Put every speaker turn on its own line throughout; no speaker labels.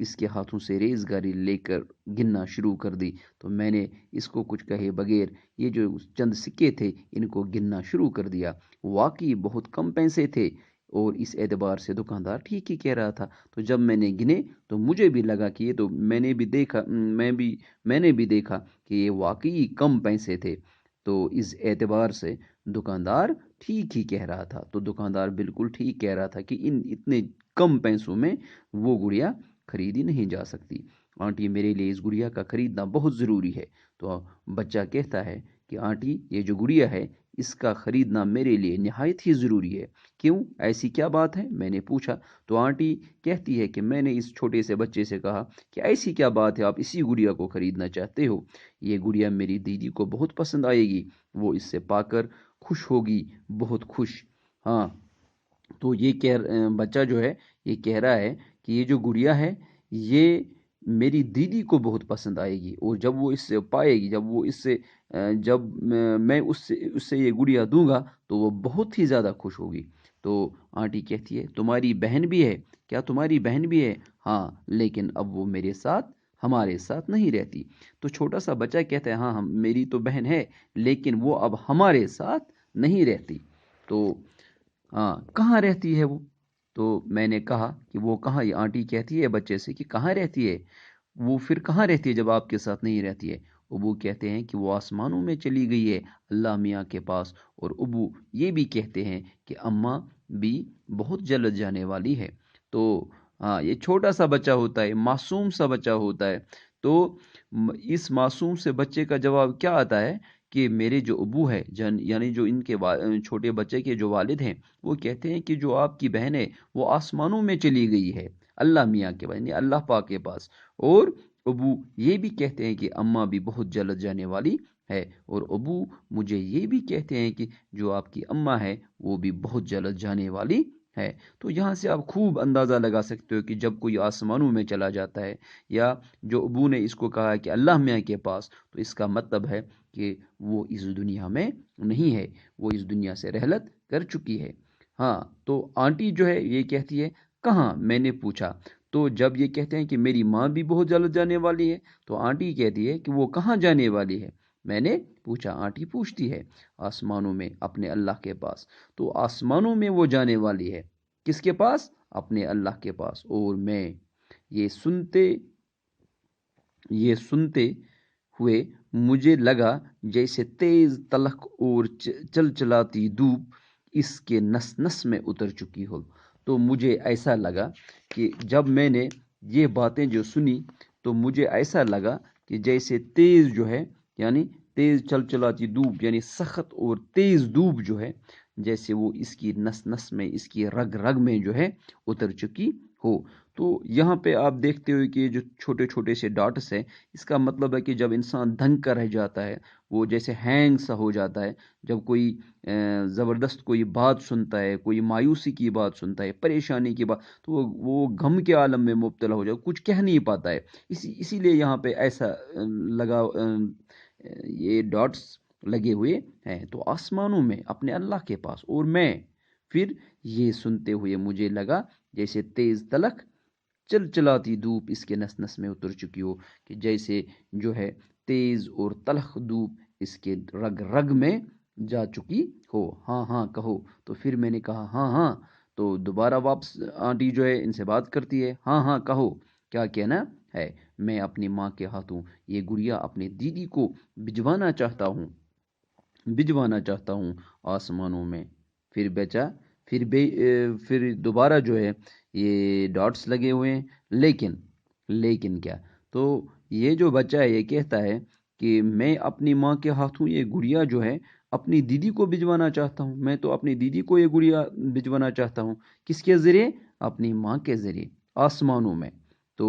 اس کے ہاتھوں سے ریزگاری لے کر گننا شروع کر دی۔ تو میں نے اس کو کچھ کہے بغیر یہ جو چند سکے تھے ان کو گننا شروع کر دیا۔ واقعی بہت کم پیسے تھے اور اس اعتبار سے دکاندار ٹھیک ہی کہہ رہا تھا۔ تو جب میں نے گنے تو مجھے بھی لگا کہ یہ تو میں نے بھی دیکھا کہ یہ واقعی کم پیسے تھے۔ تو اس اعتبار سے دکاندار ٹھیک ہی کہہ رہا تھا۔ تو دکاندار بالکل ٹھیک کہہ رہا تھا کہ اتنے کم پیسوں میں وہ گڑیا خریدی نہیں جا سکتی۔ آنٹی میرے لیے اس گڑیا کا خریدنا بہت ضروری ہے۔ تو بچہ کہتا ہے کہ آنٹی یہ جو گڑیا ہے اس کا خریدنا میرے لیے نہایت ہی ضروری ہے۔ کیوں، ایسی کیا بات ہے، میں نے پوچھا۔ تو آنٹی کہتی ہے کہ میں نے اس چھوٹے سے بچے سے کہا کہ ایسی کیا بات ہے، آپ اسی گڑیا کو خریدنا چاہتے ہو، یہ گڑیا میری دیدی کو بہت پسند آئے گی، وہ اس سے پا کر خوش ہوگی، بہت خوش۔ ہاں، تو یہ بچہ جو ہے یہ کہہ رہا ہے کہ یہ جو گڑیا ہے یہ میری دیدی کو بہت پسند آئے گی، اور جب وہ اس سے پائے گی، جب میں اس سے یہ گڑیا دوں گا تو وہ بہت ہی زیادہ خوش ہوگی۔ تو آنٹی کہتی ہے تمہاری بہن بھی ہے کیا، تمہاری بہن بھی ہے؟ ہاں، لیکن اب وہ ہمارے ساتھ نہیں رہتی۔ تو چھوٹا سا بچہ کہتا ہے ہاں میری تو بہن ہے لیکن وہ اب ہمارے ساتھ نہیں رہتی۔ تو ہاں، کہاں رہتی ہے وہ؟ تو میں نے کہا کہ وہ کہاں، یہ آنٹی کہتی ہے بچے سے کہ کہاں رہتی ہے وہ، پھر کہاں رہتی ہے جب آپ کے ساتھ نہیں رہتی ہے؟ ابو کہتے ہیں کہ وہ آسمانوں میں چلی گئی ہے اللہ میاں کے پاس، اور ابو یہ بھی کہتے ہیں کہ اماں بھی بہت جلد جانے والی ہے۔ تو ہاں، یہ چھوٹا سا بچہ ہوتا ہے، معصوم سا بچہ ہوتا ہے۔ تو اس معصوم سے بچے کا جواب کیا آتا ہے کہ میرے جو ابو ہے یعنی جو ان کے چھوٹے بچے کے جو والد ہیں وہ کہتے ہیں کہ جو آپ کی بہن ہے وہ آسمانوں میں چلی گئی ہے اللہ میاں کے پاس، یعنی اللہ پاک کے پاس، اور ابو یہ بھی کہتے ہیں کہ اماں بھی بہت جلد جانے والی ہے، اور ابو مجھے یہ بھی کہتے ہیں کہ جو آپ کی اماں ہے وہ بھی بہت جلد جانے والی ہے۔ تو یہاں سے آپ خوب اندازہ لگا سکتے ہو کہ جب کوئی آسمانوں میں چلا جاتا ہے، یا جو ابو نے اس کو کہا کہ اللہ میاں کے پاس، تو اس کا مطلب ہے کہ وہ اس دنیا میں نہیں ہے، وہ اس دنیا سے رحلت کر چکی ہے۔ ہاں، تو آنٹی جو ہے یہ کہتی ہے کہاں، میں نے پوچھا۔ تو جب یہ کہتے ہیں کہ میری ماں بھی بہت جلد جانے والی ہے، تو آنٹی کہتی ہے کہ وہ کہاں جانے والی ہے؟ میں نے پوچھا، آنٹی پوچھتی ہے آسمانوں میں اپنے اللہ کے پاس۔ تو آسمانوں میں وہ جانے والی ہے، کس کے پاس؟ اپنے اللہ کے پاس۔ اور میں یہ سنتے ہوئے مجھے لگا جیسے تیز تلخ اور چلچلاتی دھوپ اس کے نس نس میں اتر چکی ہو۔ تو مجھے ایسا لگا کہ جب میں نے یہ باتیں جو سنی تو مجھے ایسا لگا کہ جیسے تیز جو ہے، یعنی تیز چلچلاتی دھوپ، یعنی سخت اور تیز دھوپ جو ہے، جیسے وہ اس کی نس نس میں، اس کی رگ رگ میں جو ہے اتر چکی ہو۔ تو یہاں پہ آپ دیکھتے ہو کہ جو چھوٹے چھوٹے سے ڈاٹس ہیں، اس کا مطلب ہے کہ جب انسان دھنگ کر رہ جاتا ہے، وہ جیسے ہینگ سا ہو جاتا ہے، جب کوئی زبردست کوئی بات سنتا ہے، کوئی مایوسی کی بات سنتا ہے، پریشانی کی بات، تو وہ غم کے عالم میں مبتلا ہو جائے، کچھ کہہ نہیں پاتا ہے۔ اسی لیے یہاں پہ ایسا لگا، یہ ڈاٹس لگے ہوئے ہیں۔ تو آسمانوں میں اپنے اللہ کے پاس، اور میں پھر یہ سنتے ہوئے مجھے لگا جیسے تیز تلخ چلچلاتی دھوپ اس کے نس نس میں اتر چکی ہو، کہ جیسے جو ہے تیز اور تلخ دھوپ اس کے رگ رگ میں جا چکی ہو۔ ہاں ہاں کہو۔ تو پھر میں نے کہا ہاں ہاں۔ تو دوبارہ واپس آنٹی جو ہے ان سے بات کرتی ہے، ہاں ہاں کہو کیا کہنا ہے۔ میں اپنی ماں کے ہاتھوں یہ گڑیا اپنی دیدی کو بھجوانا چاہتا ہوں آسمانوں میں۔ پھر بچا پھر دوبارہ جو ہے یہ ڈاٹس لگے ہوئے ہیں، لیکن کیا؟ تو یہ جو بچہ ہے یہ کہتا ہے کہ میں اپنی ماں کے ہاتھوں یہ گڑیا جو ہے اپنی دیدی کو بھجوانا چاہتا ہوں، میں تو اپنی دیدی کو یہ گڑیا بھجوانا چاہتا ہوں، کس کے ذریعے؟ اپنی ماں کے ذریعے، آسمانوں میں۔ تو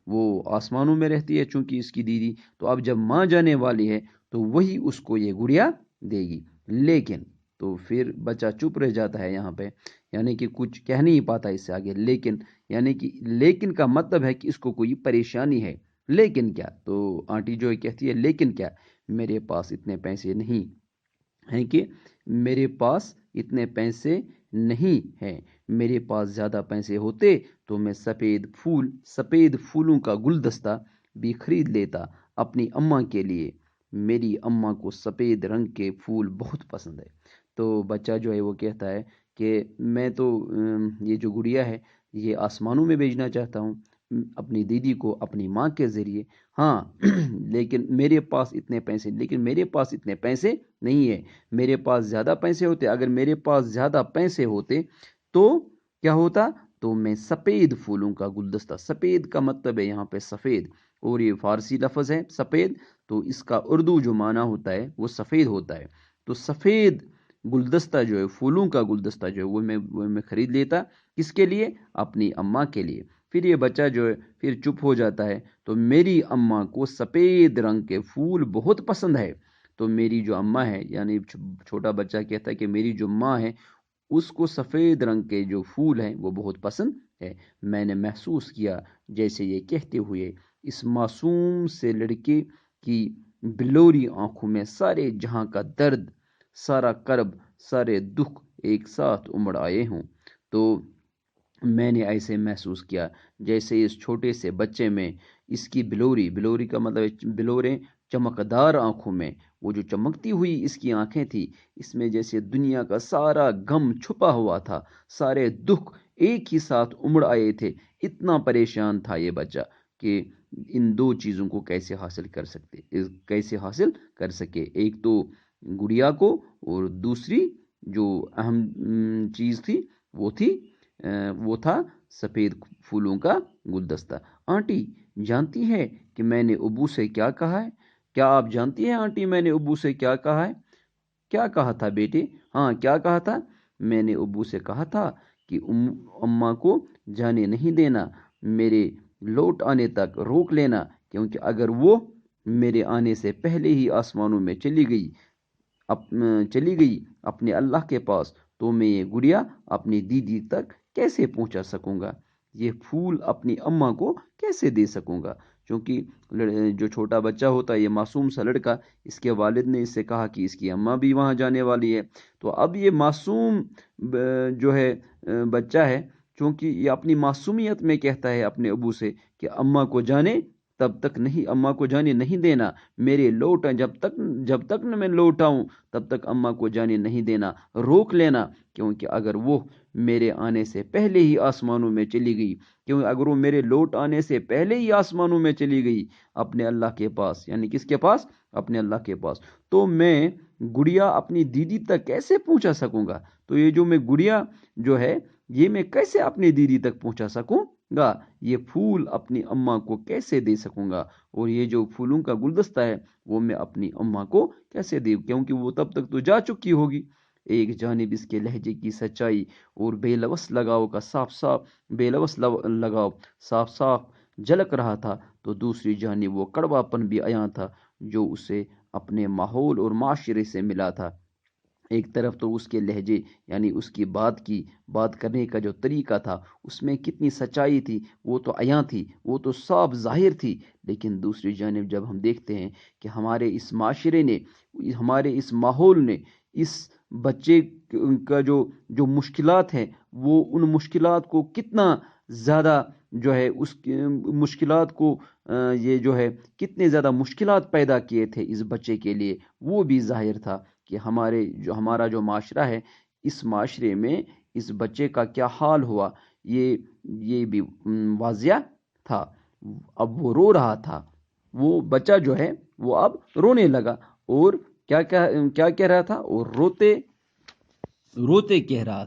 وہ آسمانوں میں رہتی ہے چونکہ اس کی دیدی، تو اب جب ماں جانے والی ہے تو وہی اس کو یہ گڑیا دے گی۔ لیکن تو پھر بچہ چپ رہ جاتا ہے یہاں پہ، یعنی کہ کچھ کہہ نہیں پاتا اس سے آگے، لیکن کا مطلب ہے کہ اس کو کوئی پریشانی ہے۔ لیکن کیا؟ تو آنٹی جو کہتی ہے لیکن کیا، میرے پاس اتنے پیسے نہیں ہیں کہ میرے پاس اتنے پیسے نہیں ہیں۔ میرے پاس زیادہ پیسے ہوتے تو میں سفید پھولوں کا گلدستہ بھی خرید لیتا اپنی اماں کے لیے۔ میری اماں کو سفید رنگ کے پھول بہت پسند ہے۔ تو بچہ جو ہے وہ کہتا ہے کہ میں تو یہ جو گڑیا ہے یہ آسمانوں میں بھیجنا چاہتا ہوں اپنی دیدی کو اپنی ماں کے ذریعے۔ ہاں لیکن میرے پاس اتنے پیسے نہیں ہیں۔ میرے پاس زیادہ پیسے ہوتے، اگر میرے پاس زیادہ پیسے ہوتے تو کیا ہوتا؟ تو میں سفید پھولوں کا گلدستہ، سفید کا مطلب ہے یہاں پہ سفید، اور یہ فارسی لفظ ہے سفید، تو اس کا اردو جو معنی ہوتا ہے وہ سفید ہوتا ہے۔ تو سفید گلدستہ جو ہے، پھولوں کا گلدستہ جو ہے وہ میں خرید لیتا۔ کس کے لیے؟ اپنی اماں کے لیے۔ پھر یہ بچہ جو ہے پھر چپ ہو جاتا ہے۔ تو میری اماں کو سفید رنگ کے پھول بہت پسند ہے۔ تو میری جو اماں ہے، یعنی چھوٹا بچہ کہتا ہے کہ میری جو ماں ہے اس کو سفید رنگ کے جو پھول ہیں وہ بہت پسند ہے۔ میں نے محسوس کیا جیسے یہ کہتے ہوئے اس معصوم سے لڑکے کی بلوری آنکھوں میں سارے جہاں کا درد، سارا کرب، سارے دکھ ایک ساتھ امڑ آئے ہوں۔ تو میں نے ایسے محسوس کیا جیسے اس چھوٹے سے بچے میں اس کی بلوری کا مطلب بلوریں، چمکدار آنکھوں میں، وہ جو چمکتی ہوئی اس کی آنکھیں تھی، اس میں جیسے دنیا کا سارا غم چھپا ہوا تھا، سارے دکھ ایک ہی ساتھ امڑ آئے تھے۔ اتنا پریشان تھا یہ بچہ کہ ان دو چیزوں کو کیسے حاصل کر سکے، ایک تو گڑیا کو، اور دوسری جو اہم چیز تھی وہ تھا سفید پھولوں کا گلدستہ۔ آنٹی جانتی ہے کہ میں نے ابو سے کیا کہا ہے؟ کیا آپ جانتی ہیں آنٹی میں نے ابو سے کیا کہا ہے؟ کیا کہا تھا بیٹے؟ ہاں کیا کہا تھا؟ میں نے ابو سے کہا تھا کہ اماں کو جانے نہیں دینا، میرے لوٹ آنے تک روک لینا، کیونکہ اگر وہ میرے آنے سے پہلے ہی آسمانوں میں چلی گئی اپنے اللہ کے پاس، تو میں یہ گڑیا اپنی دیدی تک کیسے پہنچا سکوں گا؟ یہ پھول اپنی اماں کو کیسے دے سکوں گا؟ کیونکہ جو چھوٹا بچہ ہوتا ہے، یہ معصوم سا لڑکا، اس کے والد نے اس سے کہا کہ اس کی اماں بھی وہاں جانے والی ہے۔ تو اب یہ معصوم جو ہے بچہ ہے، چونکہ یہ اپنی معصومیت میں کہتا ہے اپنے ابو سے کہ اماں کو جانے نہیں دینا، میرے لوٹ جب تک نہ میں لوٹ آؤں تب تک اماں کو جانے نہیں دینا، روک لینا، کیونکہ اگر وہ میرے آنے سے پہلے ہی آسمانوں میں چلی گئی، اگر وہ میرے لوٹ آنے سے پہلے ہی آسمانوں میں چلی گئی اپنے اللہ کے پاس، یعنی کس کے پاس؟ اپنے اللہ کے پاس، تو میں گڑیا اپنی دیدی تک کیسے پہنچا سکوں گا؟ تو یہ جو میں گڑیا جو ہے یہ میں کیسے اپنی دیدی تک پہنچا سکوں گا؟ یہ پھول اپنی اماں کو کیسے دے سکوں گا؟ اور یہ جو پھولوں کا گلدستہ ہے وہ میں اپنی اماں کو کیسے دے، کیونکہ وہ تب تک تو جا چکی ہوگی۔ ایک جانب اس کے لہجے کی سچائی اور بے لوث لگاؤ صاف صاف جھلک رہا تھا، تو دوسری جانب وہ کڑوا پن بھی عیاں تھا جو اسے اپنے ماحول اور معاشرے سے ملا تھا۔ ایک طرف تو اس کے لہجے، یعنی اس کی بات کرنے کا جو طریقہ تھا، اس میں کتنی سچائی تھی، وہ تو عیاں تھی، وہ تو صاف ظاہر تھی۔ لیکن دوسری جانب جب ہم دیکھتے ہیں کہ ہمارے اس معاشرے نے، ہمارے اس ماحول نے اس بچے کا جو مشکلات ہیں، وہ ان مشکلات کو کتنا زیادہ جو ہے اس مشکلات کو یہ جو ہے کتنے زیادہ مشکلات پیدا کیے تھے اس بچے کے لیے، وہ بھی ظاہر تھا کہ ہمارا جو معاشرہ ہے، اس معاشرے میں اس بچے کا کیا حال ہوا، یہ بھی واضح تھا۔ اب وہ رو رہا تھا، وہ بچہ جو ہے وہ اب رونے لگا، اور کیا کہہ رہا تھا؟ اور روتے روتے کہہ رہا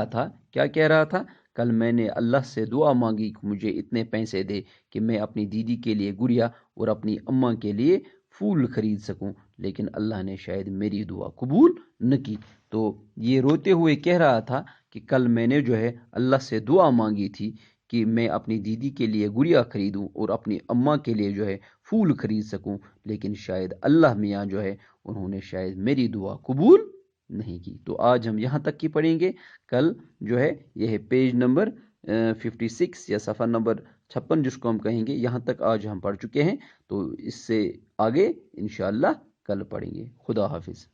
تھا، کیا کہہ رہا تھا؟ کل میں نے اللہ سے دعا مانگی کہ مجھے اتنے پیسے دے کہ میں اپنی دیدی کے لیے گڑیا اور اپنی اماں کے لیے پھول خرید سکوں، لیکن اللہ نے شاید میری دعا قبول نہ کی۔ تو یہ روتے ہوئے کہہ رہا تھا کہ کل میں نے جو ہے اللہ سے دعا مانگی تھی کہ میں اپنی دیدی کے لیے گڑیا خریدوں اور اپنی اماں کے لیے جو ہے پھول خرید سکوں، لیکن شاید اللہ میاں جو ہے انہوں نے شاید میری دعا قبول نہیں کی۔ تو آج ہم یہاں تک کی پڑھیں گے، کل جو ہے یہ ہے پیج نمبر 56 یا صفحہ نمبر 56 جس کو ہم کہیں گے، یہاں تک آج ہم پڑھ چکے ہیں۔ تو اس سے آگے انشاءاللہ کل پڑھیں گے۔ خدا حافظ۔